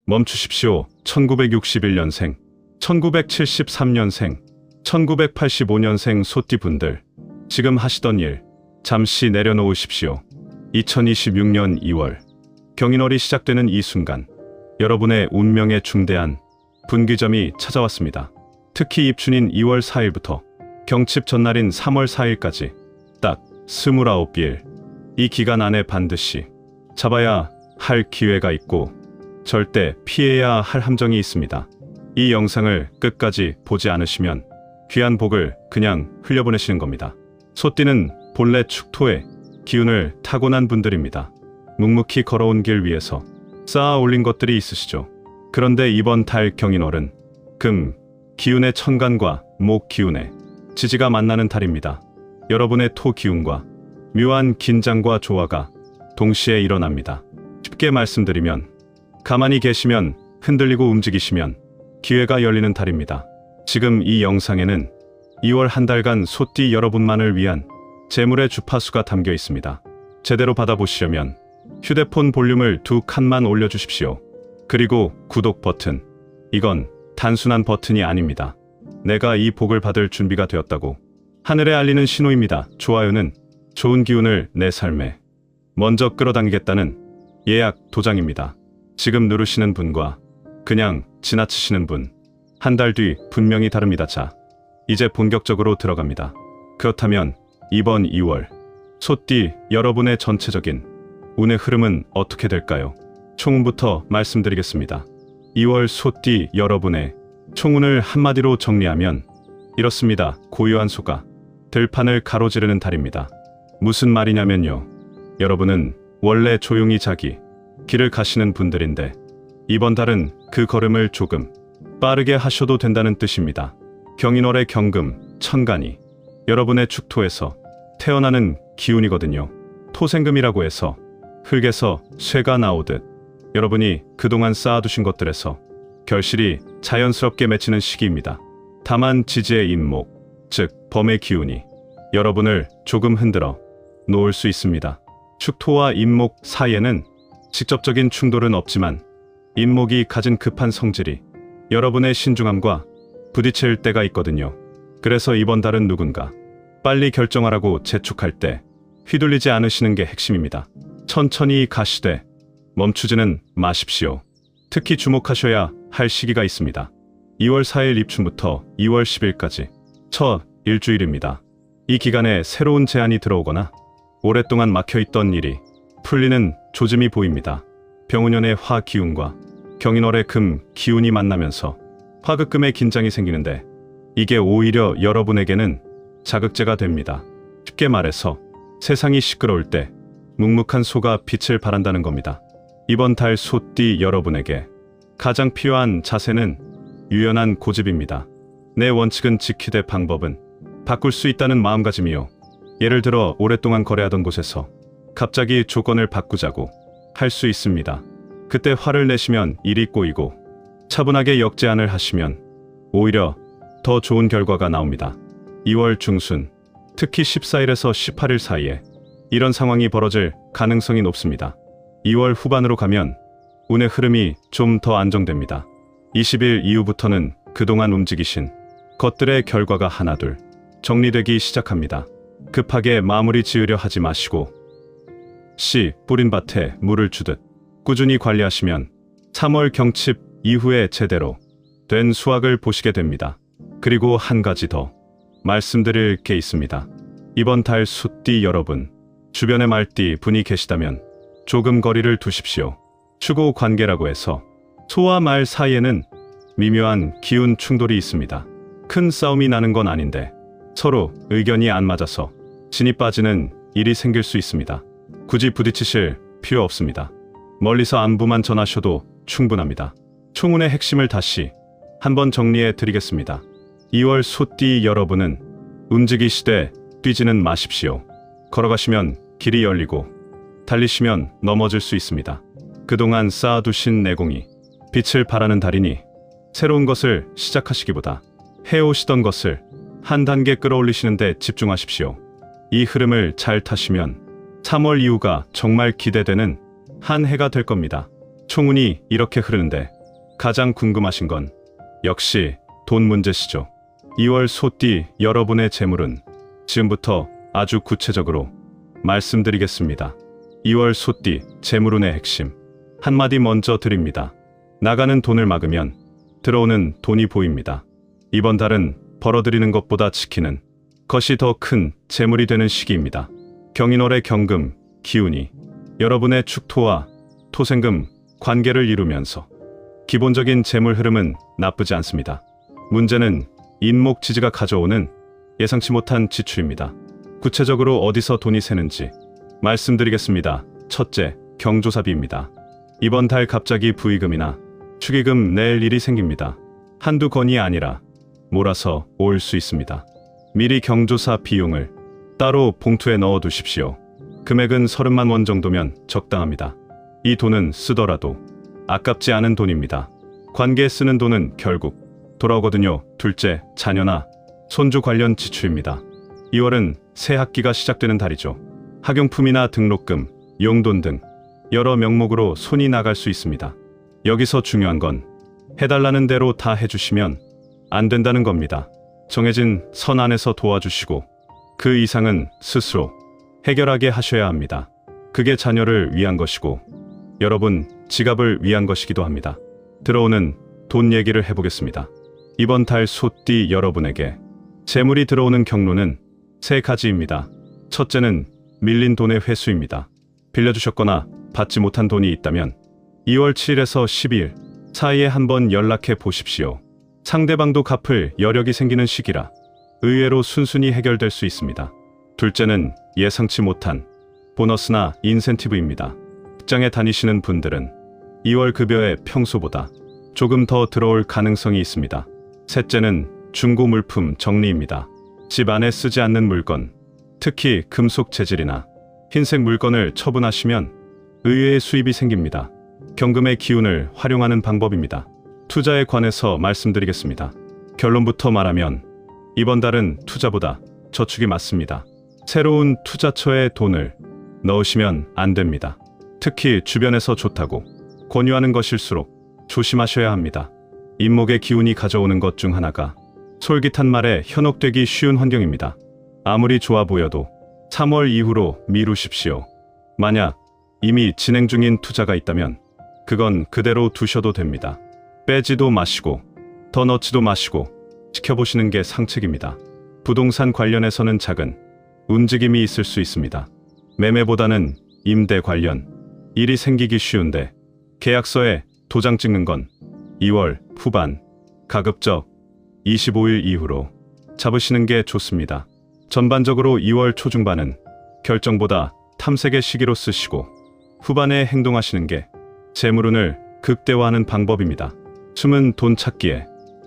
멈추십시오. 1961년생, 1973년생, 1985년생 소띠분들, 지금 하시던 일 잠시 내려놓으십시오. 2026년 2월 경인월이 시작되는 이 순간 여러분의 운명에 중대한 분기점이 찾아왔습니다. 특히 입춘인 2월 4일부터 경칩 전날인 3월 4일까지 딱 29일, 이 기간 안에 반드시 잡아야 할 기회가 있고 절대 피해야 할 함정이 있습니다. 이 영상을 끝까지 보지 않으시면 귀한 복을 그냥 흘려보내시는 겁니다. 소띠는 본래 축토의 기운을 타고난 분들입니다. 묵묵히 걸어온 길 위에서 쌓아 올린 것들이 있으시죠. 그런데 이번 달 경인월은 금 기운의 천간과 목 기운의 지지가 만나는 달입니다. 여러분의 토 기운과 묘한 긴장과 조화가 동시에 일어납니다. 쉽게 말씀드리면 가만히 계시면 흔들리고 움직이시면 기회가 열리는 달입니다. 지금 이 영상에는 2월 한 달간 소띠 여러분만을 위한 재물의 주파수가 담겨 있습니다. 제대로 받아보시려면 휴대폰 볼륨을 2칸만 올려주십시오. 그리고 구독 버튼, 이건 단순한 버튼이 아닙니다. 내가 이 복을 받을 준비가 되었다고 하늘에 알리는 신호입니다. 좋아요는 좋은 기운을 내 삶에 먼저 끌어당기겠다는 예약 도장입니다. 지금 누르시는 분과 그냥 지나치시는 분, 한 달 뒤 분명히 다릅니다. 자, 이제 본격적으로 들어갑니다. 그렇다면 이번 2월 소띠 여러분의 전체적인 운의 흐름은 어떻게 될까요? 총운부터 말씀드리겠습니다. 2월 소띠 여러분의 총운을 한마디로 정리하면 이렇습니다. 고요한 소가 들판을 가로지르는 달입니다. 무슨 말이냐면요, 여러분은 원래 조용히 자기 길을 가시는 분들인데 이번 달은 그 걸음을 조금 빠르게 하셔도 된다는 뜻입니다. 경인월의 경금, 천간이 여러분의 축토에서 태어나는 기운이거든요. 토생금이라고 해서 흙에서 쇠가 나오듯 여러분이 그동안 쌓아두신 것들에서 결실이 자연스럽게 맺히는 시기입니다. 다만 지지의 인목, 즉 범의 기운이 여러분을 조금 흔들어 놓을 수 있습니다. 축토와 인목 사이에는 직접적인 충돌은 없지만 인목이 가진 급한 성질이 여러분의 신중함과 부딪힐 때가 있거든요. 그래서 이번 달은 누군가 빨리 결정하라고 재촉할 때 휘둘리지 않으시는 게 핵심입니다. 천천히 가시되 멈추지는 마십시오. 특히 주목하셔야 할 시기가 있습니다. 2월 4일 입춘부터 2월 10일까지 첫 일주일입니다. 이 기간에 새로운 제안이 들어오거나 오랫동안 막혀있던 일이 풀리는 조짐이 보입니다. 병운년의 화 기운과 경인월의 금 기운이 만나면서 화극금의 긴장이 생기는데 이게 오히려 여러분에게는 자극제가 됩니다. 쉽게 말해서 세상이 시끄러울 때 묵묵한 소가 빛을 발한다는 겁니다. 이번 달 소띠 여러분에게 가장 필요한 자세는 유연한 고집입니다. 내 원칙은 지키되 방법은 바꿀 수 있다는 마음가짐이요. 예를 들어 오랫동안 거래하던 곳에서 갑자기 조건을 바꾸자고 할 수 있습니다. 그때 화를 내시면 일이 꼬이고 차분하게 역제안을 하시면 오히려 더 좋은 결과가 나옵니다. 2월 중순, 특히 14일에서 18일 사이에 이런 상황이 벌어질 가능성이 높습니다. 2월 후반으로 가면 운의 흐름이 좀 더 안정됩니다. 20일 이후부터는 그동안 움직이신 것들의 결과가 하나둘 정리되기 시작합니다. 급하게 마무리 지으려 하지 마시고 씨 뿌린 밭에 물을 주듯 꾸준히 관리하시면 3월 경칩 이후에 제대로 된 수확을 보시게 됩니다. 그리고 한 가지 더 말씀드릴 게 있습니다. 이번 달 소띠 여러분, 주변에 말띠 분이 계시다면 조금 거리를 두십시오. 추고 관계라고 해서 소와 말 사이에는 미묘한 기운 충돌이 있습니다. 큰 싸움이 나는 건 아닌데 서로 의견이 안 맞아서 진이 빠지는 일이 생길 수 있습니다. 굳이 부딪히실 필요 없습니다. 멀리서 안부만 전하셔도 충분합니다. 총운의 핵심을 다시 한번 정리해 드리겠습니다. 2월 소띠 여러분은 움직이시되 뛰지는 마십시오. 걸어가시면 길이 열리고 달리시면 넘어질 수 있습니다. 그동안 쌓아두신 내공이 빛을 발하는 달이니 새로운 것을 시작하시기보다 해오시던 것을 한 단계 끌어올리시는 데 집중하십시오. 이 흐름을 잘 타시면 3월 이후가 정말 기대되는 한 해가 될 겁니다. 총운이 이렇게 흐르는데 가장 궁금하신 건 역시 돈 문제시죠. 2월 소띠 여러분의 재물은 지금부터 아주 구체적으로 말씀드리겠습니다. 2월 소띠 재물운의 핵심 한마디 먼저 드립니다. 나가는 돈을 막으면 들어오는 돈이 보입니다. 이번 달은 벌어들이는 것보다 지키는 것이 더 큰 재물이 되는 시기입니다. 경인월의 경금, 기운이 여러분의 축토와 토생금 관계를 이루면서 기본적인 재물 흐름은 나쁘지 않습니다. 문제는 인목지지가 가져오는 예상치 못한 지출입니다. 구체적으로 어디서 돈이 새는지 말씀드리겠습니다. 첫째, 경조사비입니다. 이번 달 갑자기 부의금이나 축의금 낼 일이 생깁니다. 한두 건이 아니라 몰아서 올 수 있습니다. 미리 경조사 비용을 따로 봉투에 넣어 두십시오. 금액은 30만 원 정도면 적당합니다. 이 돈은 쓰더라도 아깝지 않은 돈입니다. 관계에 쓰는 돈은 결국 돌아오거든요. 둘째, 자녀나 손주 관련 지출입니다. 2월은 새 학기가 시작되는 달이죠. 학용품이나 등록금, 용돈 등 여러 명목으로 손이 나갈 수 있습니다. 여기서 중요한 건 해달라는 대로 다 해주시면 안 된다는 겁니다. 정해진 선 안에서 도와주시고 그 이상은 스스로 해결하게 하셔야 합니다. 그게 자녀를 위한 것이고 여러분 지갑을 위한 것이기도 합니다. 들어오는 돈 얘기를 해보겠습니다. 이번 달 소띠 여러분에게 재물이 들어오는 경로는 세 가지입니다. 첫째는 밀린 돈의 회수입니다. 빌려주셨거나 받지 못한 돈이 있다면 2월 7일에서 12일 사이에 한번 연락해 보십시오. 상대방도 갚을 여력이 생기는 시기라 의외로 순순히 해결될 수 있습니다. 둘째는 예상치 못한 보너스나 인센티브입니다. 직장에 다니시는 분들은 2월 급여에 평소보다 조금 더 들어올 가능성이 있습니다. 셋째는 중고 물품 정리입니다. 집 안에 쓰지 않는 물건, 특히 금속 재질이나 흰색 물건을 처분하시면 의외의 수입이 생깁니다. 경금의 기운을 활용하는 방법입니다. 투자에 관해서 말씀드리겠습니다. 결론부터 말하면 이번 달은 투자보다 저축이 맞습니다. 새로운 투자처에 돈을 넣으시면 안 됩니다. 특히 주변에서 좋다고 권유하는 것일수록 조심하셔야 합니다. 인목의 기운이 가져오는 것 중 하나가 솔깃한 말에 현혹되기 쉬운 환경입니다. 아무리 좋아 보여도 3월 이후로 미루십시오. 만약 이미 진행 중인 투자가 있다면 그건 그대로 두셔도 됩니다. 빼지도 마시고 더 넣지도 마시고 지켜보시는 게 상책입니다. 부동산 관련해서는 작은 움직임이 있을 수 있습니다. 매매보다는 임대 관련 일이 생기기 쉬운데 계약서에 도장 찍는 건 2월 후반, 가급적 25일 이후로 잡으시는 게 좋습니다. 전반적으로 2월 초중반은 결정보다 탐색의 시기로 쓰시고 후반에 행동하시는 게 재물운을 극대화하는 방법입니다. 숨은 돈 찾기에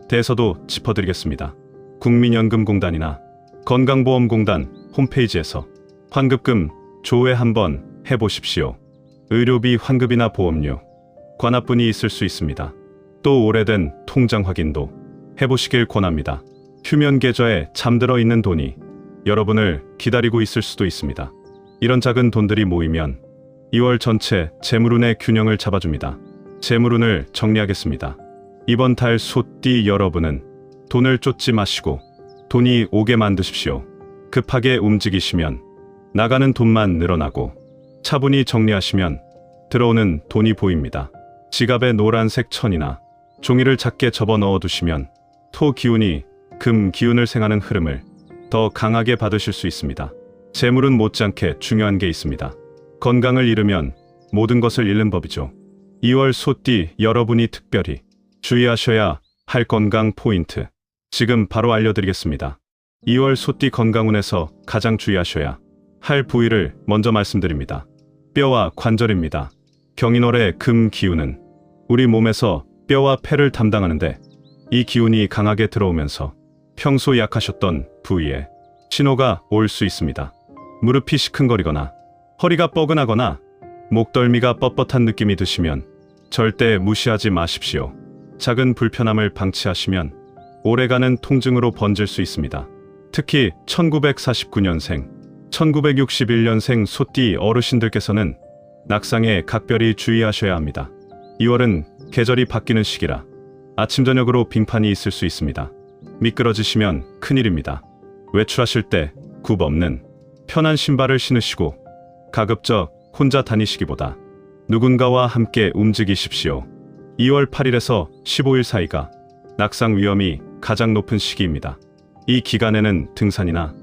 대해서도 짚어드리겠습니다. 국민연금공단이나 건강보험공단 홈페이지에서 환급금 조회 한번 해보십시오. 의료비 환급이나 보험료, 관합분이 있을 수 있습니다. 또 오래된 통장 확인도 해보시길 권합니다. 휴면 계좌에 잠들어 있는 돈이 여러분을 기다리고 있을 수도 있습니다. 이런 작은 돈들이 모이면 2월 전체 재물운의 균형을 잡아줍니다. 재물운을 정리하겠습니다. 이번 달 소띠 여러분은 돈을 쫓지 마시고 돈이 오게 만드십시오. 급하게 움직이시면 나가는 돈만 늘어나고 차분히 정리하시면 들어오는 돈이 보입니다. 지갑에 노란색 천이나 종이를 작게 접어 넣어두시면 토 기운이 금 기운을 생하는 흐름을 더 강하게 받으실 수 있습니다. 재물은 못지않게 중요한 게 있습니다. 건강을 잃으면 모든 것을 잃는 법이죠. 2월 소띠 여러분이 특별히 주의하셔야 할 건강 포인트 지금 바로 알려드리겠습니다. 2월 소띠 건강운에서 가장 주의하셔야 할 부위를 먼저 말씀드립니다. 뼈와 관절입니다. 경인월의 금 기운은 우리 몸에서 뼈와 폐를 담당하는데 이 기운이 강하게 들어오면서 평소 약하셨던 부위에 신호가 올 수 있습니다. 무릎이 시큰거리거나 허리가 뻐근하거나 목덜미가 뻣뻣한 느낌이 드시면 절대 무시하지 마십시오. 작은 불편함을 방치하시면 오래가는 통증으로 번질 수 있습니다. 특히 1949년생, 1961년생 소띠 어르신들께서는 낙상에 각별히 주의하셔야 합니다. 2월은 계절이 바뀌는 시기라 아침 저녁으로 빙판이 있을 수 있습니다. 미끄러지시면 큰일입니다. 외출하실 때 굽 없는 편한 신발을 신으시고 가급적 혼자 다니시기보다 누군가와 함께 움직이십시오. 2월 8일에서 15일 사이가 낙상 위험이 가장 높은 시기입니다. 이 기간에는 등산이나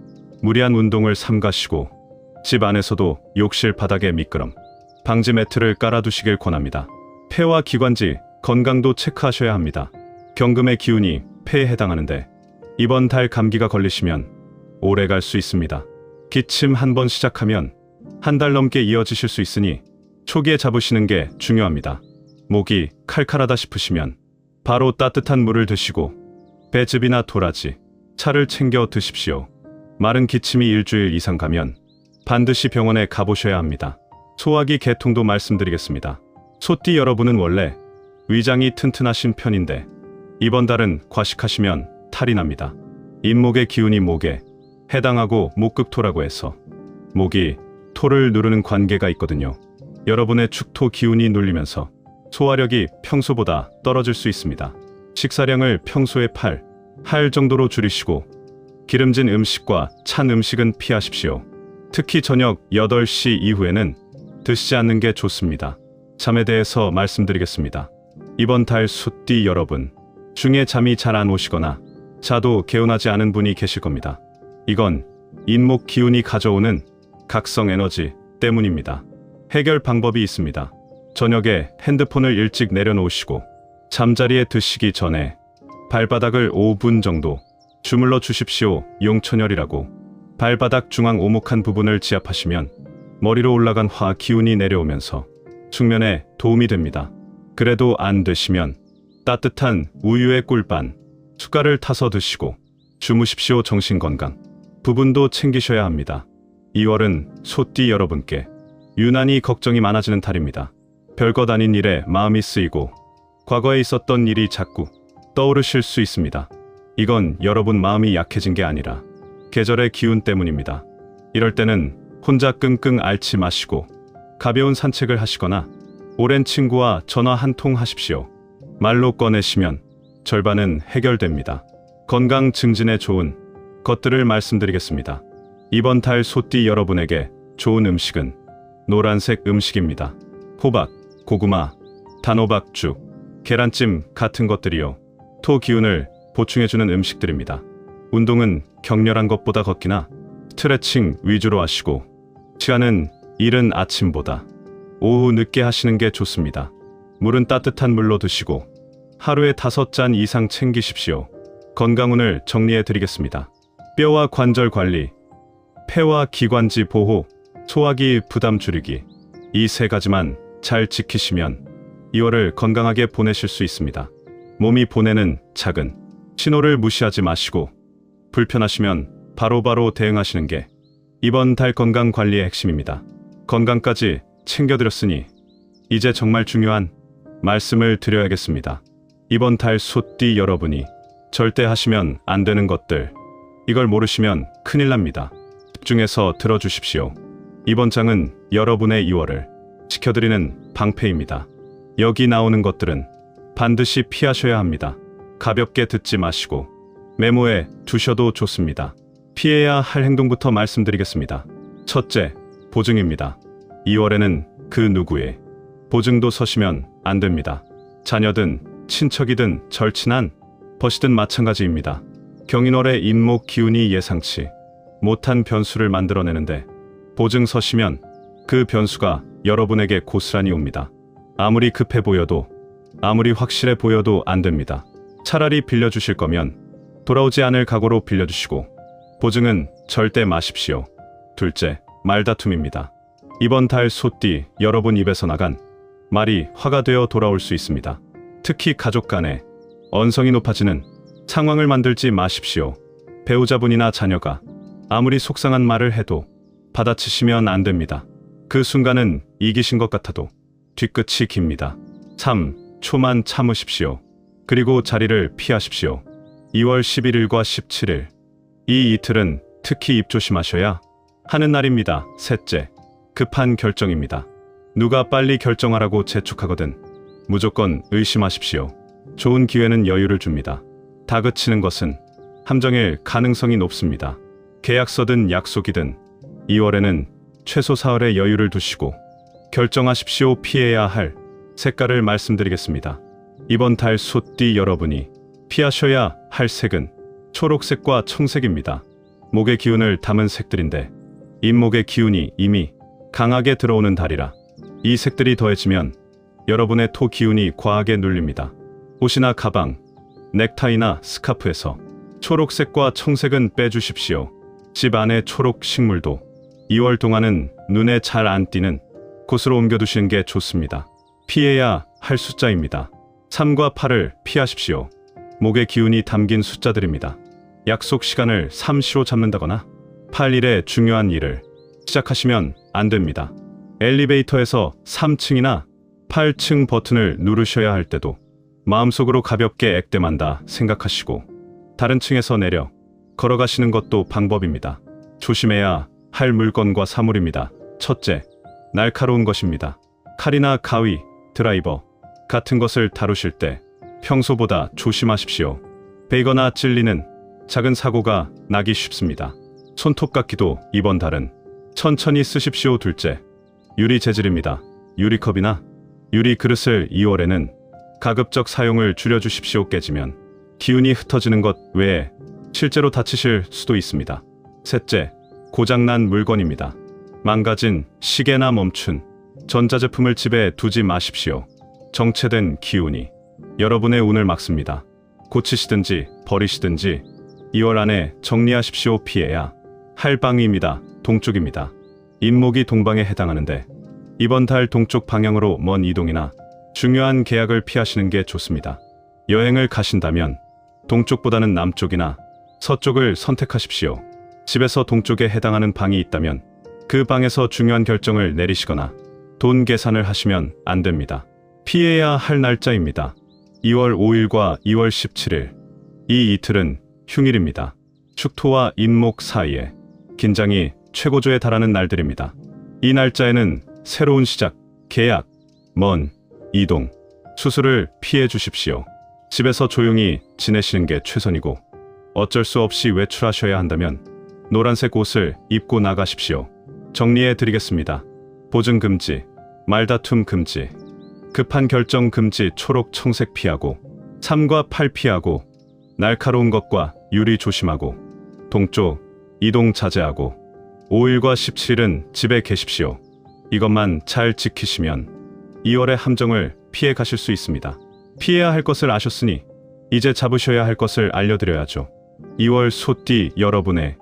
무리한 운동을 삼가시고 집 안에서도 욕실 바닥에 미끄럼 방지 매트를 깔아두시길 권합니다. 폐와 기관지 건강도 체크하셔야 합니다. 경금의 기운이 폐에 해당하는데 이번 달 감기가 걸리시면 오래 갈 수 있습니다. 기침 한 번 시작하면 한 달 넘게 이어지실 수 있으니 초기에 잡으시는 게 중요합니다. 목이 칼칼하다 싶으시면 바로 따뜻한 물을 드시고 배즙이나 도라지, 차를 챙겨 드십시오. 마른 기침이 일주일 이상 가면 반드시 병원에 가보셔야 합니다. 소화기 개통도 말씀드리겠습니다. 소띠 여러분은 원래 위장이 튼튼하신 편인데 이번 달은 과식하시면 탈이 납니다. 잇목의 기운이 목에 해당하고 목극토라고 해서 목이 토를 누르는 관계가 있거든요. 여러분의 축토 기운이 눌리면서 소화력이 평소보다 떨어질 수 있습니다. 식사량을 평소의 8할 정도로 줄이시고 기름진 음식과 찬 음식은 피하십시오. 특히 저녁 8시 이후에는 드시지 않는 게 좋습니다. 잠에 대해서 말씀드리겠습니다. 이번 달 소띠 여러분 중에 잠이 잘 안 오시거나 자도 개운하지 않은 분이 계실 겁니다. 이건 잇목 기운이 가져오는 각성 에너지 때문입니다. 해결 방법이 있습니다. 저녁에 핸드폰을 일찍 내려놓으시고 잠자리에 드시기 전에 발바닥을 5분 정도 주물러 주십시오. 용천혈이라고 발바닥 중앙 오목한 부분을 지압하시면 머리로 올라간 화 기운이 내려오면서 숙면에 도움이 됩니다. 그래도 안 되시면 따뜻한 우유에 꿀반, 숟갈을 타서 드시고 주무십시오. 정신건강 부분도 챙기셔야 합니다. 2월은 소띠 여러분께 유난히 걱정이 많아지는 달입니다. 별것 아닌 일에 마음이 쓰이고 과거에 있었던 일이 자꾸 떠오르실 수 있습니다. 이건 여러분 마음이 약해진 게 아니라 계절의 기운 때문입니다. 이럴 때는 혼자 끙끙 앓지 마시고 가벼운 산책을 하시거나 오랜 친구와 전화 한 통 하십시오. 말로 꺼내시면 절반은 해결됩니다. 건강 증진에 좋은 것들을 말씀드리겠습니다. 이번 달 소띠 여러분에게 좋은 음식은 노란색 음식입니다. 호박, 고구마, 단호박죽, 계란찜 같은 것들이요. 토 기운을 보충해주는 음식들입니다. 운동은 격렬한 것보다 걷기나 스트레칭 위주로 하시고 시간은 이른 아침보다 오후 늦게 하시는 게 좋습니다. 물은 따뜻한 물로 드시고 하루에 5잔 이상 챙기십시오. 건강운을 정리해 드리겠습니다. 뼈와 관절 관리, 폐와 기관지 보호, 소화기 부담 줄이기, 이 3가지만 잘 지키시면 2월을 건강하게 보내실 수 있습니다. 몸이 보내는 작은 신호를 무시하지 마시고 불편하시면 바로바로 대응하시는 게 이번 달 건강 관리의 핵심입니다. 건강까지 챙겨드렸으니 이제 정말 중요한 말씀을 드려야겠습니다. 이번 달 소띠 여러분이 절대 하시면 안 되는 것들, 이걸 모르시면 큰일 납니다. 집중해서 들어주십시오. 이번 장은 여러분의 2월을 지켜드리는 방패입니다. 여기 나오는 것들은 반드시 피하셔야 합니다. 가볍게 듣지 마시고 메모해 두셔도 좋습니다. 피해야 할 행동부터 말씀드리겠습니다. 첫째, 보증입니다. 2월에는 그 누구의 보증도 서시면 안 됩니다. 자녀든 친척이든 절친한 벗이든 마찬가지입니다. 경인월의 잇목 기운이 예상치 못한 변수를 만들어내는데 보증 서시면 그 변수가 여러분에게 고스란히 옵니다. 아무리 급해 보여도 아무리 확실해 보여도 안 됩니다. 차라리 빌려주실 거면 돌아오지 않을 각오로 빌려주시고 보증은 절대 마십시오. 둘째, 말다툼입니다. 이번 달 소띠 여러분 입에서 나간 말이 화가 되어 돌아올 수 있습니다. 특히 가족 간에 언성이 높아지는 상황을 만들지 마십시오. 배우자분이나 자녀가 아무리 속상한 말을 해도 받아치시면 안 됩니다. 그 순간은 이기신 것 같아도 뒤끝이 깁니다. 3초만 참으십시오. 그리고 자리를 피하십시오. 2월 11일과 17일 이 이틀은 특히 입 조심하셔야 하는 날입니다. 셋째, 급한 결정입니다. 누가 빨리 결정하라고 재촉하거든 무조건 의심하십시오. 좋은 기회는 여유를 줍니다. 다그치는 것은 함정일 가능성이 높습니다. 계약서든 약속이든 2월에는 최소 사흘의 여유를 두시고 결정하십시오. 피해야 할 색깔을 말씀드리겠습니다. 이번 달 소띠 여러분이 피하셔야 할 색은 초록색과 청색입니다. 목의 기운을 담은 색들인데 인목의 기운이 이미 강하게 들어오는 달이라 이 색들이 더해지면 여러분의 토 기운이 과하게 눌립니다. 옷이나 가방, 넥타이나 스카프에서 초록색과 청색은 빼주십시오. 집 안의 초록 식물도 2월 동안은 눈에 잘 안 띄는 곳으로 옮겨두시는 게 좋습니다. 피해야 할 숫자입니다. 3과 8을 피하십시오. 목의 기운이 담긴 숫자들입니다. 약속 시간을 3시로 잡는다거나 8일에 중요한 일을 시작하시면 안 됩니다. 엘리베이터에서 3층이나 8층 버튼을 누르셔야 할 때도 마음속으로 가볍게 액땜한다 생각하시고 다른 층에서 내려 걸어가시는 것도 방법입니다. 조심해야 할 물건과 사물입니다. 첫째, 날카로운 것입니다. 칼이나 가위, 드라이버 같은 것을 다루실 때 평소보다 조심하십시오. 베이거나 찔리는 작은 사고가 나기 쉽습니다. 손톱깎이도 이번 달은 천천히 쓰십시오. 둘째, 유리 재질입니다. 유리컵이나 유리 그릇을 2월에는 가급적 사용을 줄여주십시오. 깨지면 기운이 흩어지는 것 외에 실제로 다치실 수도 있습니다. 셋째, 고장난 물건입니다. 망가진 시계나 멈춘 전자제품을 집에 두지 마십시오. 정체된 기운이 여러분의 운을 막습니다. 고치시든지 버리시든지 2월 안에 정리하십시오. 피해야 할 방위입니다. 동쪽입니다. 인목이 동방에 해당하는데 이번 달 동쪽 방향으로 먼 이동이나 중요한 계약을 피하시는 게 좋습니다. 여행을 가신다면 동쪽보다는 남쪽이나 서쪽을 선택하십시오. 집에서 동쪽에 해당하는 방이 있다면 그 방에서 중요한 결정을 내리시거나 돈 계산을 하시면 안 됩니다. 피해야 할 날짜입니다. 2월 5일과 2월 17일. 이 이틀은 흉일입니다. 축토와 인목 사이에 긴장이 최고조에 달하는 날들입니다. 이 날짜에는 새로운 시작, 계약, 먼 이동, 수술을 피해 주십시오. 집에서 조용히 지내시는 게 최선이고 어쩔 수 없이 외출하셔야 한다면 노란색 옷을 입고 나가십시오. 정리해 드리겠습니다. 보증 금지, 말다툼 금지, 급한 결정 금지. 초록 청색 피하고 3과 8 피하고 날카로운 것과 유리 조심하고 동쪽 이동 자제하고 5일과 17일은 집에 계십시오. 이것만 잘 지키시면 2월의 함정을 피해 가실 수 있습니다. 피해야 할 것을 아셨으니 이제 잡으셔야 할 것을 알려드려야죠. 2월 소띠 여러분의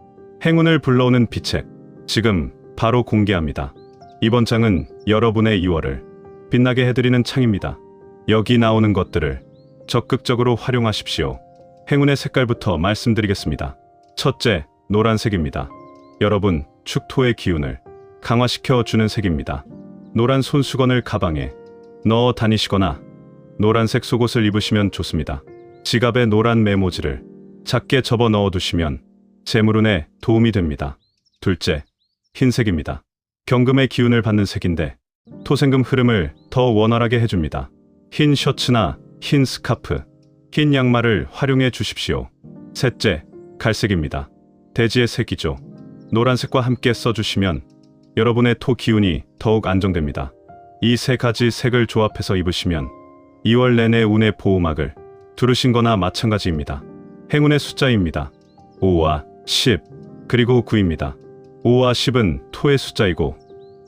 행운을 불러오는 비책 지금 바로 공개합니다. 이번 장은 여러분의 2월을 빛나게 해드리는 창입니다. 여기 나오는 것들을 적극적으로 활용하십시오. 행운의 색깔부터 말씀드리겠습니다. 첫째, 노란색입니다. 여러분 축토의 기운을 강화시켜 주는 색입니다. 노란 손수건을 가방에 넣어 다니시거나 노란색 속옷을 입으시면 좋습니다. 지갑에 노란 메모지를 작게 접어 넣어 두시면 재물운에 도움이 됩니다. 둘째, 흰색입니다. 경금의 기운을 받는 색인데 토생금 흐름을 더 원활하게 해줍니다. 흰 셔츠나 흰 스카프, 흰 양말을 활용해 주십시오. 셋째, 갈색입니다. 대지의 색이죠. 노란색과 함께 써주시면 여러분의 토 기운이 더욱 안정됩니다. 이 세 가지 색을 조합해서 입으시면 2월 내내 운의 보호막을 두르신 거나 마찬가지입니다. 행운의 숫자입니다. 5와 10, 그리고 9입니다. 5와 10은 토의 숫자이고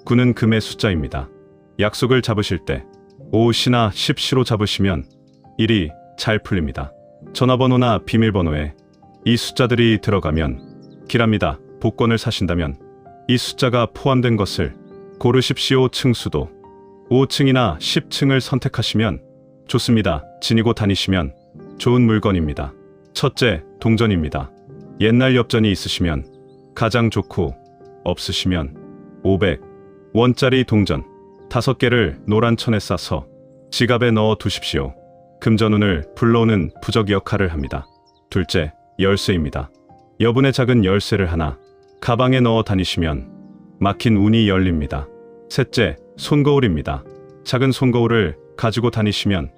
9는 금의 숫자입니다. 약속을 잡으실 때 5시나 10시로 잡으시면 일이 잘 풀립니다. 전화번호나 비밀번호에 이 숫자들이 들어가면 길합니다. 복권을 사신다면 이 숫자가 포함된 것을 고르십시오. 층수도 5층이나 10층을 선택하시면 좋습니다. 지니고 다니시면 좋은 물건입니다. 첫째, 동전입니다. 옛날 엽전이 있으시면 가장 좋고 없으시면 500원짜리 동전 5개를 노란 천에 싸서 지갑에 넣어 두십시오. 금전운을 불러오는 부적 역할을 합니다. 둘째, 열쇠입니다. 여분의 작은 열쇠를 하나 가방에 넣어 다니시면 막힌 운이 열립니다. 셋째, 손거울입니다. 작은 손거울을 가지고 다니시면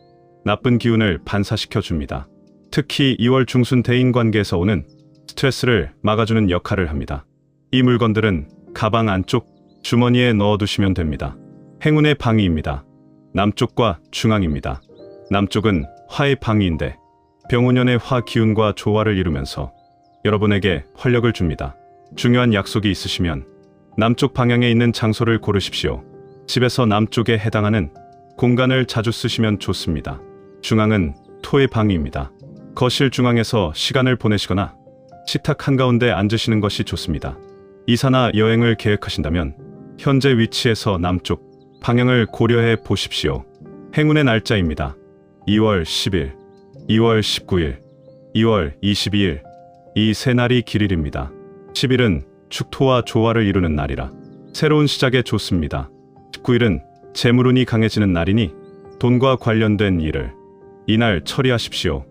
나쁜 기운을 반사시켜 줍니다. 특히 2월 중순 대인관계에서 오는 스트레스를 막아주는 역할을 합니다. 이 물건들은 가방 안쪽 주머니에 넣어두시면 됩니다. 행운의 방위입니다. 남쪽과 중앙입니다. 남쪽은 화의 방위인데 병운년의 화 기운과 조화를 이루면서 여러분에게 활력을 줍니다. 중요한 약속이 있으시면 남쪽 방향에 있는 장소를 고르십시오. 집에서 남쪽에 해당하는 공간을 자주 쓰시면 좋습니다. 중앙은 토의 방위입니다. 거실 중앙에서 시간을 보내시거나 식탁 한가운데 앉으시는 것이 좋습니다. 이사나 여행을 계획하신다면 현재 위치에서 남쪽 방향을 고려해 보십시오. 행운의 날짜입니다. 2월 10일, 2월 19일, 2월 22일 이 세 날이 길일입니다. 10일은 축토와 조화를 이루는 날이라 새로운 시작에 좋습니다. 19일은 재물운이 강해지는 날이니 돈과 관련된 일을 이날 처리하십시오.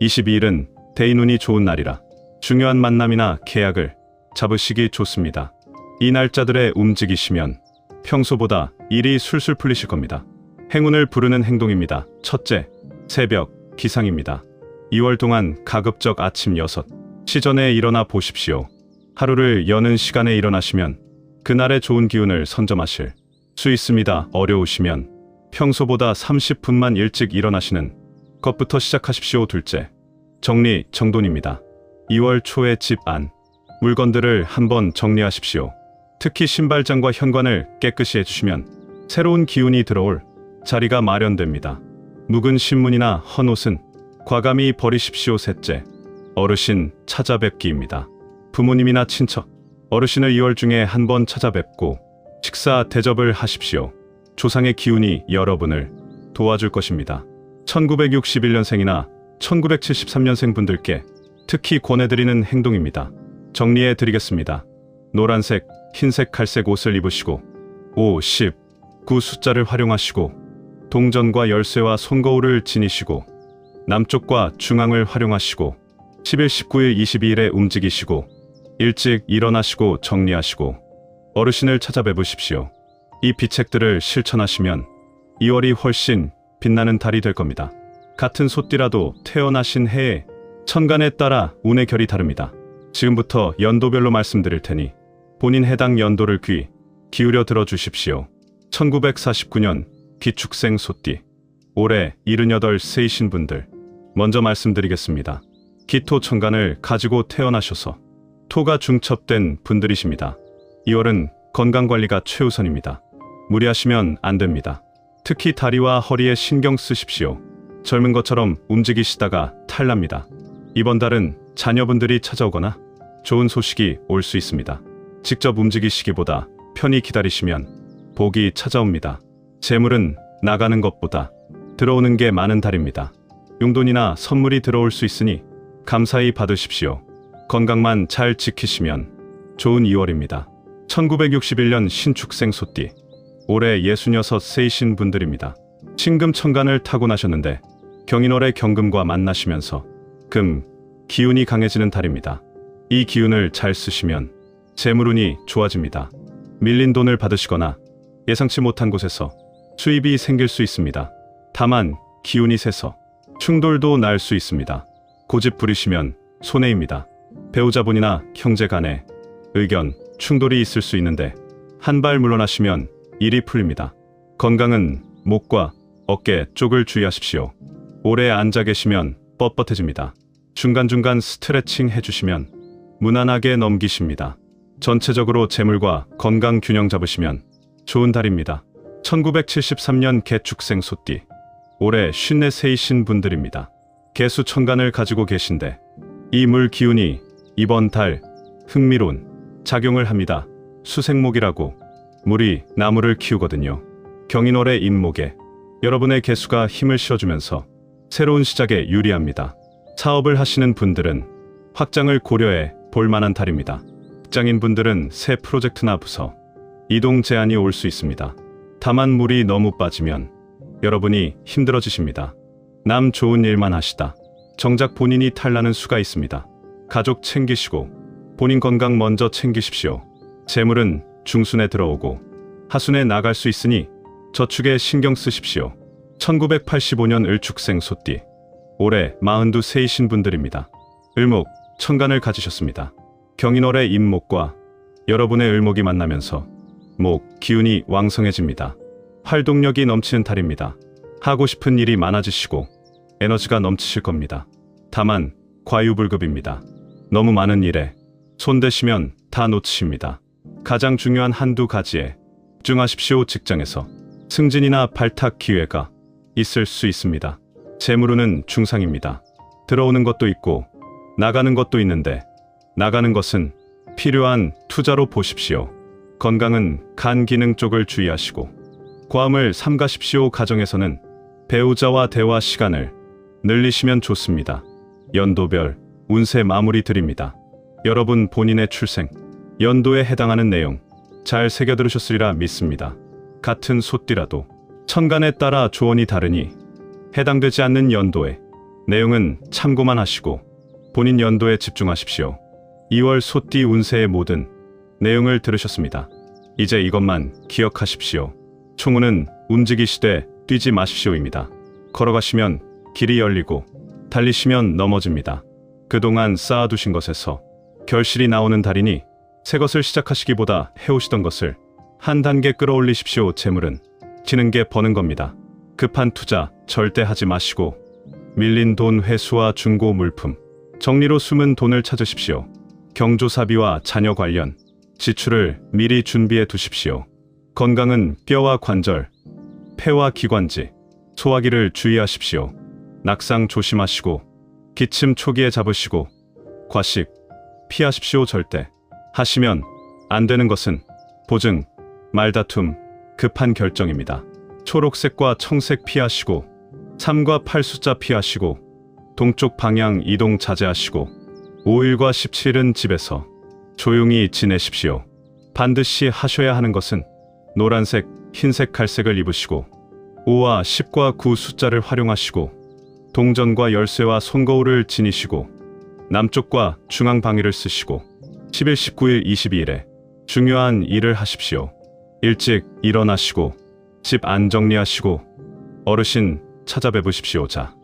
22일은 대인운이 좋은 날이라 중요한 만남이나 계약을 잡으시기 좋습니다. 이 날짜들에 움직이시면 평소보다 일이 술술 풀리실 겁니다. 행운을 부르는 행동입니다. 첫째, 새벽 기상입니다. 2월 동안 가급적 아침 6시 전에 일어나 보십시오. 하루를 여는 시간에 일어나시면 그날의 좋은 기운을 선점하실 수 있습니다. 어려우시면 평소보다 30분만 일찍 일어나시는 것부터 시작하십시오. 둘째, 정리 정돈입니다. 2월 초에 집 안 물건들을 한번 정리하십시오. 특히 신발장과 현관을 깨끗이 해주시면 새로운 기운이 들어올 자리가 마련됩니다. 묵은 신문이나 헌 옷은 과감히 버리십시오. 셋째, 어르신 찾아뵙기입니다. 부모님이나 친척, 어르신을 2월 중에 한번 찾아뵙고 식사 대접을 하십시오. 조상의 기운이 여러분을 도와줄 것입니다. 1961년생이나 1973년생 분들께 특히 권해드리는 행동입니다. 정리해 드리겠습니다. 노란색, 흰색, 갈색 옷을 입으시고 5, 10, 9 숫자를 활용하시고 동전과 열쇠와 손거울을 지니시고 남쪽과 중앙을 활용하시고 10일, 19일, 22일에 움직이시고 일찍 일어나시고 정리하시고 어르신을 찾아뵈보십시오. 이 비책들을 실천하시면 2월이 훨씬 빛나는 달이 될 겁니다. 같은 소띠라도 태어나신 해에 천간에 따라 운의 결이 다릅니다. 지금부터 연도별로 말씀드릴 테니 본인 해당 연도를 귀 기울여 들어주십시오. 1949년 기축생 소띠, 올해 78세이신 분들 먼저 말씀드리겠습니다. 기토 천간을 가지고 태어나셔서 토가 중첩된 분들이십니다. 2월은 건강관리가 최우선입니다. 무리하시면 안 됩니다. 특히 다리와 허리에 신경 쓰십시오. 젊은 것처럼 움직이시다가 탈납니다. 이번 달은 자녀분들이 찾아오거나 좋은 소식이 올 수 있습니다. 직접 움직이시기보다 편히 기다리시면 복이 찾아옵니다. 재물은 나가는 것보다 들어오는 게 많은 달입니다. 용돈이나 선물이 들어올 수 있으니 감사히 받으십시오. 건강만 잘 지키시면 좋은 2월입니다. 1961년 신축생 소띠, 올해 66세이신 분들입니다. 신금천간을 타고나셨는데 경인월의 경금과 만나시면서 금, 기운이 강해지는 달입니다. 이 기운을 잘 쓰시면 재물운이 좋아집니다. 밀린 돈을 받으시거나 예상치 못한 곳에서 수입이 생길 수 있습니다. 다만 기운이 세서 충돌도 날 수 있습니다. 고집 부리시면 손해입니다. 배우자분이나 형제 간에 의견, 충돌이 있을 수 있는데 한 발 물러나시면 일이 풀립니다. 건강은 목과 어깨 쪽을 주의하십시오. 오래 앉아 계시면 뻣뻣해집니다. 중간중간 스트레칭 해주시면 무난하게 넘기십니다. 전체적으로 재물과 건강 균형 잡으시면 좋은 달입니다. 1973년 개축생 소띠, 올해 54세이신 분들입니다. 개수 천간을 가지고 계신데 이 물 기운이 이번 달 흥미로운 작용을 합니다. 수생목이라고 물이 나무를 키우거든요. 경인월의 임목에 여러분의 개수가 힘을 실어주면서 새로운 시작에 유리합니다. 사업을 하시는 분들은 확장을 고려해 볼만한 달입니다. 직장인 분들은 새 프로젝트나 부서, 이동 제한이 올 수 있습니다. 다만 물이 너무 빠지면 여러분이 힘들어지십니다. 남 좋은 일만 하시다 정작 본인이 탈나는 수가 있습니다. 가족 챙기시고 본인 건강 먼저 챙기십시오. 재물은 중순에 들어오고 하순에 나갈 수 있으니 저축에 신경 쓰십시오. 1985년 을축생 소띠. 올해 42세이신 분들입니다. 을목, 천간을 가지셨습니다. 경인월의 임목과 여러분의 을목이 만나면서 목, 기운이 왕성해집니다. 활동력이 넘치는 달입니다. 하고 싶은 일이 많아지시고 에너지가 넘치실 겁니다. 다만 과유불급입니다. 너무 많은 일에 손대시면 다 놓치십니다. 가장 중요한 한두 가지에 집중하십시오. 직장에서 승진이나 발탁 기회가 있을 수 있습니다. 재물운은 중상입니다. 들어오는 것도 있고 나가는 것도 있는데 나가는 것은 필요한 투자로 보십시오. 건강은 간 기능 쪽을 주의하시고 과음을 삼가십시오. 가정에서는 배우자와 대화 시간을 늘리시면 좋습니다. 연도별 운세 마무리 드립니다. 여러분 본인의 출생 연도에 해당하는 내용 잘 새겨 들으셨으리라 믿습니다. 같은 소띠라도 천간에 따라 조언이 다르니 해당되지 않는 연도의 내용은 참고만 하시고 본인 연도에 집중하십시오. 2월 소띠 운세의 모든 내용을 들으셨습니다. 이제 이것만 기억하십시오. 총운은 움직이시되 뛰지 마십시오입니다. 걸어가시면 길이 열리고 달리시면 넘어집니다. 그동안 쌓아두신 것에서 결실이 나오는 달이니 새 것을 시작하시기보다 해오시던 것을 한 단계 끌어올리십시오. 재물은 지는 게 버는 겁니다. 급한 투자 절대 하지 마시고 밀린 돈 회수와 중고 물품 정리로 숨은 돈을 찾으십시오. 경조사비와 자녀 관련 지출을 미리 준비해 두십시오. 건강은 뼈와 관절, 폐와 기관지, 소화기를 주의하십시오. 낙상 조심하시고 기침 초기에 잡으시고 과식 피하십시오. 절대 하시면 안 되는 것은 보증, 말다툼, 급한 결정입니다. 초록색과 청색 피하시고 3과 8 숫자 피하시고 동쪽 방향 이동 자제하시고 5일과 17은 집에서 조용히 지내십시오. 반드시 하셔야 하는 것은 노란색, 흰색, 갈색을 입으시고 5와 10과 9 숫자를 활용하시고 동전과 열쇠와 손거울을 지니시고 남쪽과 중앙 방위를 쓰시고 10일, 19일, 22일에 중요한 일을 하십시오. 일찍 일어나시고 집 안 정리하시고 어르신 찾아뵈보십시오. 자,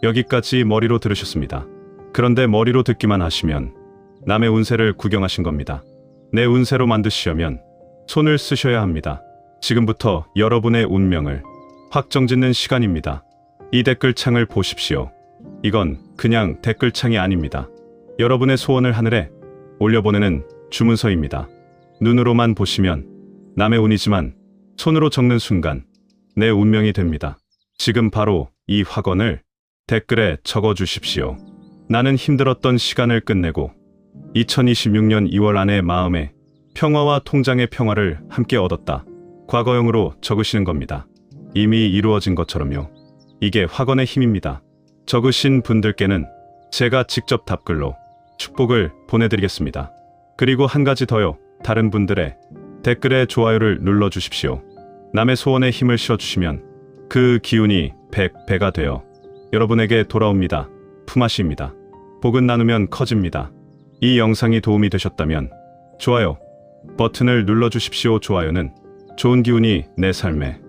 여기까지 머리로 들으셨습니다. 그런데 머리로 듣기만 하시면 남의 운세를 구경하신 겁니다. 내 운세로 만드시려면 손을 쓰셔야 합니다. 지금부터 여러분의 운명을 확정짓는 시간입니다. 이 댓글창을 보십시오. 이건 그냥 댓글창이 아닙니다. 여러분의 소원을 하늘에 올려보내는 주문서입니다. 눈으로만 보시면 남의 운이지만 손으로 적는 순간 내 운명이 됩니다. 지금 바로 이 확언을 댓글에 적어주십시오. 나는 힘들었던 시간을 끝내고 2026년 2월 안에 마음의 평화와 통장의 평화를 함께 얻었다. 과거형으로 적으시는 겁니다. 이미 이루어진 것처럼요. 이게 확언의 힘입니다. 적으신 분들께는 제가 직접 답글로 축복을 보내드리겠습니다. 그리고 한 가지 더요. 다른 분들의 댓글에 좋아요를 눌러주십시오. 남의 소원에 힘을 실어주시면 그 기운이 100배가 되어 여러분에게 돌아옵니다. 품앗이입니다. 복은 나누면 커집니다. 이 영상이 도움이 되셨다면 좋아요 버튼을 눌러주십시오. 좋아요는 좋은 기운이 내 삶에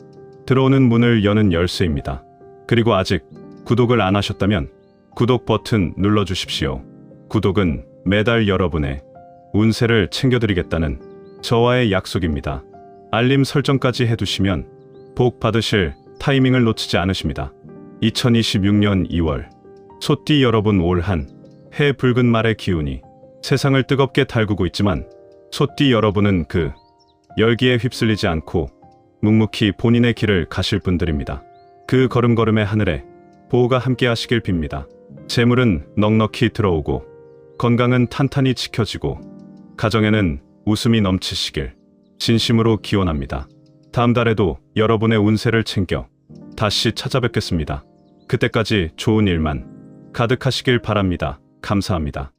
들어오는 문을 여는 열쇠입니다. 그리고 아직 구독을 안 하셨다면 구독 버튼 눌러주십시오. 구독은 매달 여러분의 운세를 챙겨드리겠다는 저와의 약속입니다. 알림 설정까지 해두시면 복 받으실 타이밍을 놓치지 않으십니다. 2026년 2월 소띠 여러분, 올 한 해 붉은 말의 기운이 세상을 뜨겁게 달구고 있지만 소띠 여러분은 그 열기에 휩쓸리지 않고 묵묵히 본인의 길을 가실 분들입니다. 그 걸음걸음의 하늘에 보호가 함께 하시길 빕니다. 재물은 넉넉히 들어오고 건강은 탄탄히 지켜지고 가정에는 웃음이 넘치시길 진심으로 기원합니다. 다음 달에도 여러분의 운세를 챙겨 다시 찾아뵙겠습니다. 그때까지 좋은 일만 가득하시길 바랍니다. 감사합니다.